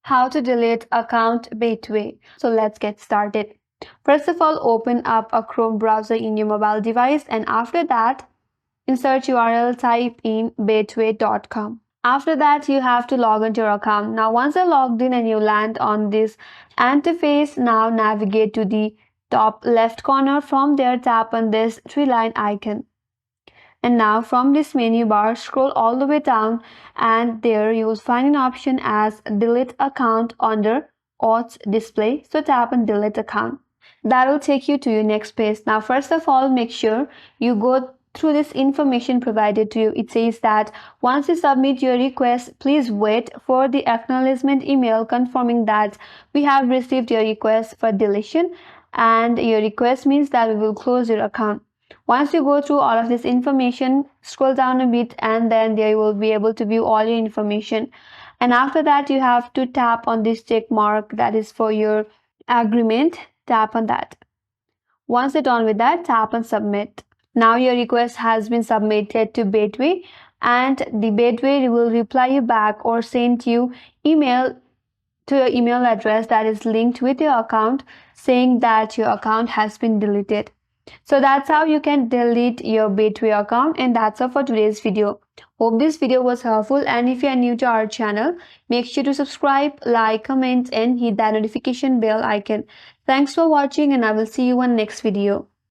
How to delete account Betway. So let's get started. First of all, open up a Chrome browser in your mobile device, and after that, in search URL type in betway.com. After that, you have to log into your account. Now once you're logged in and you land on this interface, now navigate to the top left corner. From there, tap on this three-line icon. And now from this menu bar, scroll all the way down, and there you will find an option as delete account under auth display. So tap on delete account. That will take you to your next page. Now first of all, make sure you go through this information provided to you. It says that once you submit your request, please wait for the acknowledgement email confirming that we have received your request for deletion, and your request means that we will close your account. Once you go through all of this information, scroll down a bit, and then there you will be able to view all your information. And after that, you have to tap on this check mark that is for your agreement. Tap on that. Once you're done with that, tap on submit. Now your request has been submitted to Betway, and the Betway will reply you back or send you email to your email address that is linked with your account, saying that your account has been deleted. So that's how you can delete your Betway account, and that's all for today's video. Hope this video was helpful, and if you are new to our channel, make sure to subscribe, like, comment and hit that notification bell icon. Thanks for watching, and I will see you on next video.